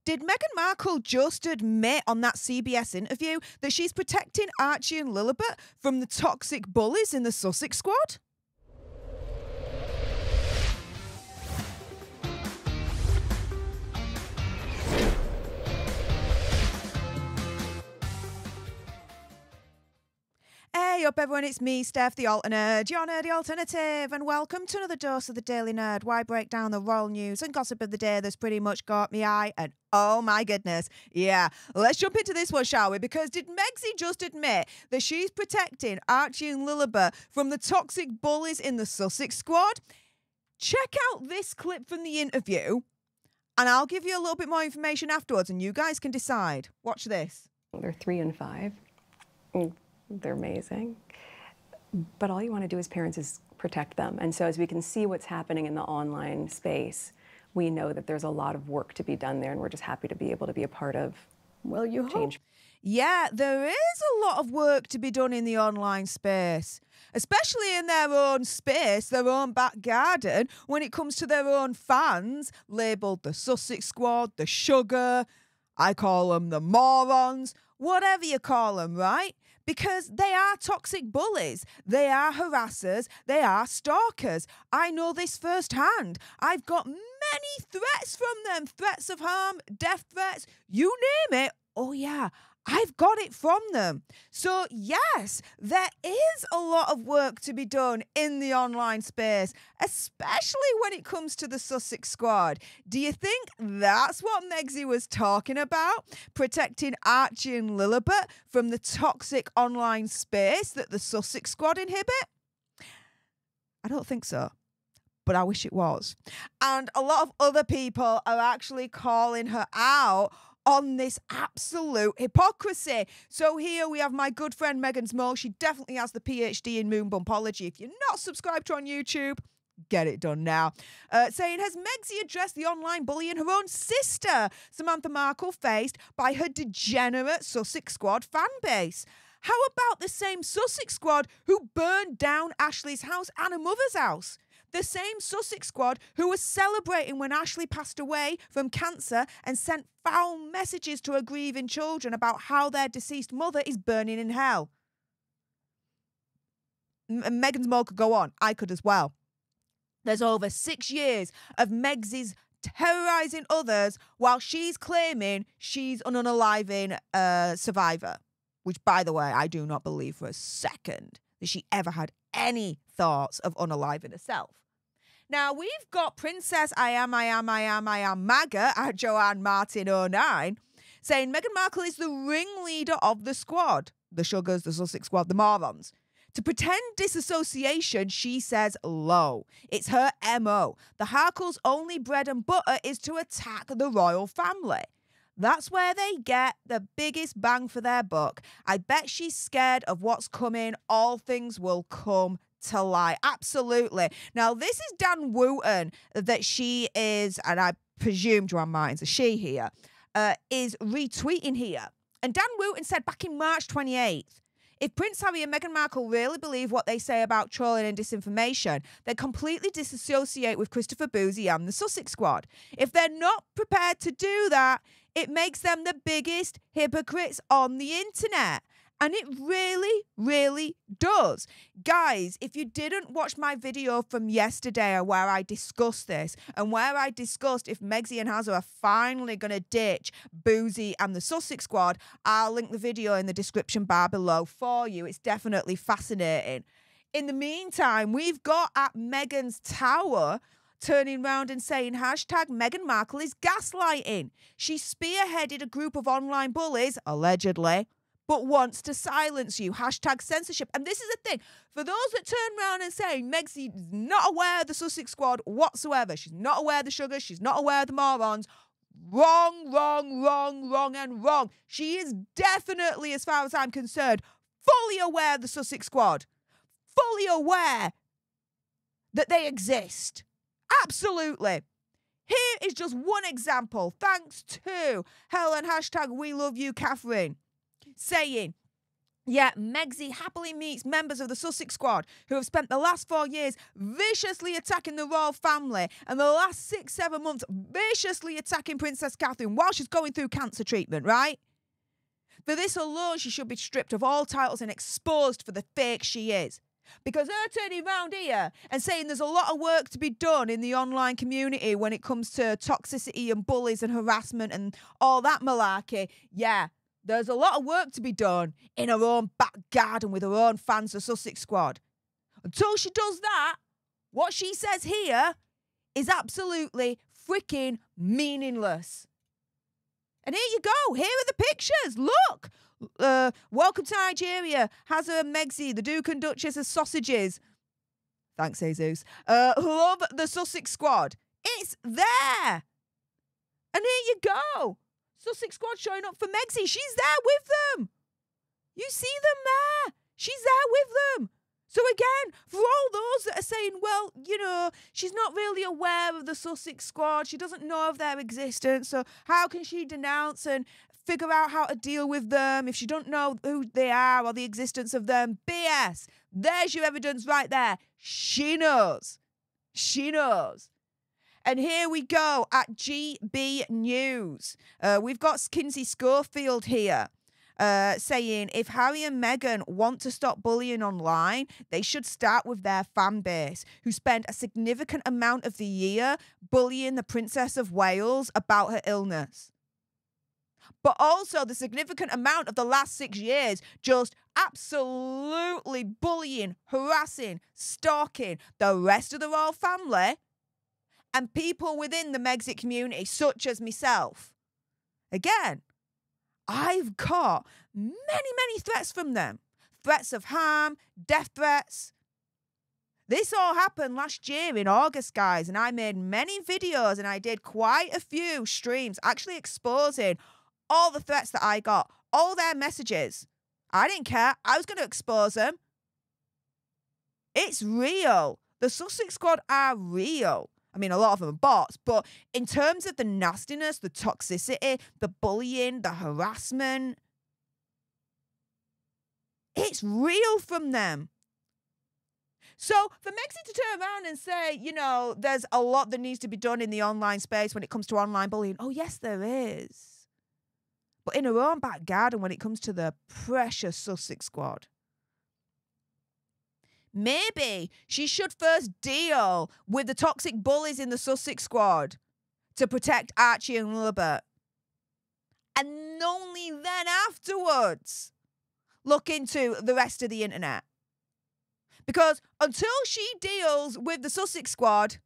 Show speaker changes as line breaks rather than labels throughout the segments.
Did Meghan Markle just admit on that CBS interview that she's protecting Archie and Lilibet from the toxic bullies in the Sussex squad? Hey up everyone, it's me, Stef The Alter Nerd, your nerdy alternative, and welcome to another dose of the Daily Nerd, where I break down the royal news and gossip of the day that's pretty much caught me eye, and oh my goodness, yeah, let's jump into this one, shall we? Because did Megsy just admit that she's protecting Archie and Lilibet from the toxic bullies in the Sussex squad? Check out this clip from the interview, and I'll give you a little bit more information afterwards, and you guys can decide. Watch this.
They're 3 and 5. They're amazing. But all you want to do as parents is protect them. And so as we can see what's happening in the online space, we know that there's a lot of work to be done there, and we're just happy to be able to be a part of, well, you change.
Hope. Yeah, there is a lot of work to be done in the online space, especially in their own space, their own back garden, when it comes to their own fans, labelled the Sussex squad, the sugar, I call them the morons, whatever you call them, right? Because they are toxic bullies, they are harassers, they are stalkers. I know this firsthand. I've got many threats from them, threats of harm, death threats, you name it. Oh yeah, I've got it from them. So yes, there is a lot of work to be done in the online space, especially when it comes to the Sussex squad. Do you think that's what Megsy was talking about? Protecting Archie and Lilibet from the toxic online space that the Sussex squad inhibit? I don't think so, but I wish it was. And a lot of other people are actually calling her out on this absolute hypocrisy. So here we have my good friend Megan's Mole. She definitely has the PhD in moon bumpology. If you're not subscribed to her on YouTube, get it done now. Saying, has Megsy addressed the online bullying her own sister, Samantha Markle, faced by her degenerate Sussex squad fan base? How about the same Sussex squad who burned down Ashley's house and her mother's house? The same Sussex squad who was celebrating when Ashley passed away from cancer and sent foul messages to her grieving children about how their deceased mother is burning in hell. Megan's Mole could go on. I could as well. There's over 6 years of Megsy's terrorising others while she's claiming she's an unaliving survivor. Which, by the way, I do not believe for a second that she ever had any thoughts of unaliving herself. Now, we've got Princess I am MAGA at Joanne Martin 09 saying Meghan Markle is the ringleader of the squad, the Sugars, the Sussex squad, the morons. To pretend disassociation, she says low. It's her MO. The Harkles' only bread and butter is to attack the royal family. That's where they get the biggest bang for their buck. I bet she's scared of what's coming. All things will come to light. Absolutely. Now, this is Dan Wooten that she is, and I presume Joanne Martin's a she here, is retweeting here. And Dan Wooten said back in March 28th, if Prince Harry and Meghan Markle really believe what they say about trolling and disinformation, they completely disassociate with Christopher Boozy and the Sussex squad. If they're not prepared to do that, it makes them the biggest hypocrites on the internet. And it really, really does. Guys, if you didn't watch my video from yesterday where I discussed this and where I discussed if Megsy and Hazza are finally going to ditch Boozy and the Sussex squad, I'll link the video in the description bar below for you. It's definitely fascinating. In the meantime, we've got at Meghan's tower turning round and saying hashtag Meghan Markle is gaslighting. She spearheaded a group of online bullies, allegedly, but wants to silence you. Hashtag censorship. And this is the thing. For those that turn around and say Megsy is not aware of the Sussex squad whatsoever, she's not aware of the Sugars, she's not aware of the morons, wrong, wrong, wrong, wrong, and wrong. She is definitely, as far as I'm concerned, fully aware of the Sussex squad. Fully aware that they exist. Absolutely. Here is just one example, thanks to Helen hashtag We Love You Catherine, saying, Yet Megxie happily meets members of the Sussex squad who have spent the last 4 years viciously attacking the royal family and the last 6-7 months viciously attacking Princess Catherine while she's going through cancer treatment, right? For this alone, she should be stripped of all titles and exposed for the fake she is. Because her turning round here and saying there's a lot of work to be done in the online community when it comes to toxicity and bullies and harassment and all that malarkey, yeah, there's a lot of work to be done in her own back garden with her own fans, the Sussex squad. Until she does that, what she says here is absolutely freaking meaningless. And here you go. Here are the pictures. Look. Welcome to Nigeria. Hazza and Megxie, the Duke and Duchess of Sussexes. Thanks, Jesus. Love the Sussex squad. It's there. And here you go. Sussex squad showing up for Megxie. She's there with them. You see them there. She's there with them. So again, for all those that are saying, well, you know, she's not really aware of the Sussex squad. She doesn't know of their existence. So how can she denounce and figure out how to deal with them if she don't know who they are or the existence of them? BS. There's your evidence right there. She knows. She knows. And here we go at GB News. We've got Kinsey Schofield here. Saying if Harry and Meghan want to stop bullying online, they should start with their fan base, who spend a significant amount of the year bullying the Princess of Wales about her illness. But also the significant amount of the last 6 years just absolutely bullying, harassing, stalking the rest of the royal family and people within the Megxit community, such as myself. Again, I've got many threats from them. Threats of harm, death threats. This all happened last year in August, guys, and I made many videos and I did quite a few streams actually exposing all the threats that I got, all their messages. I didn't care. I was going to expose them. It's real. The Sussex squad are real. I mean, a lot of them are bots, but in terms of the nastiness, the toxicity, the bullying, the harassment, it's real from them. So for Megxie to turn around and say, you know, there's a lot that needs to be done in the online space when it comes to online bullying. Oh, yes, there is. But in her own back garden when it comes to the precious Sussex squad. Maybe she should first deal with the toxic bullies in the Sussex squad to protect Archie and Lilibet. And only then afterwards look into the rest of the internet. Because until she deals with the Sussex squad,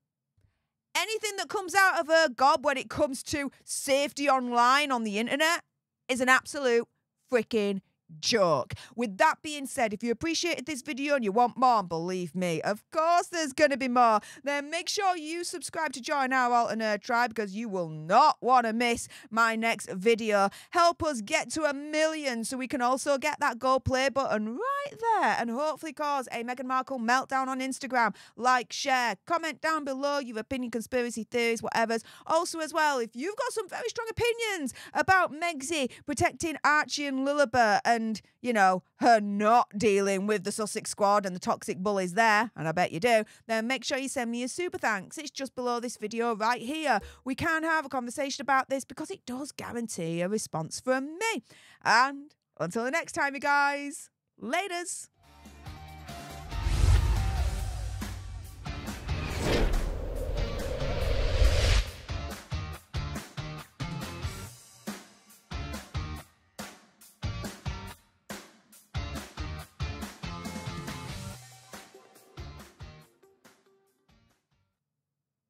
anything that comes out of her gob when it comes to safety online on the internet is an absolute freaking joke. With that being said, if you appreciated this video and you want more, believe me, of course there's going to be more, then make sure you subscribe to join our Alter Nerd tribe because you will not want to miss my next video. Help us get to 1 million so we can also get that go play button right there and hopefully cause a Meghan Markle meltdown on Instagram. Like, share, comment down below your opinion, conspiracy theories, whatever's. Also as well, if you've got some very strong opinions about Megxie protecting Archie and Lilibet and, you know, her not dealing with the Sussex squad and the toxic bullies there, and I bet you do, then make sure you send me a super thanks. It's just below this video right here. We can have a conversation about this because it does guarantee a response from me. And until the next time, you guys, laters.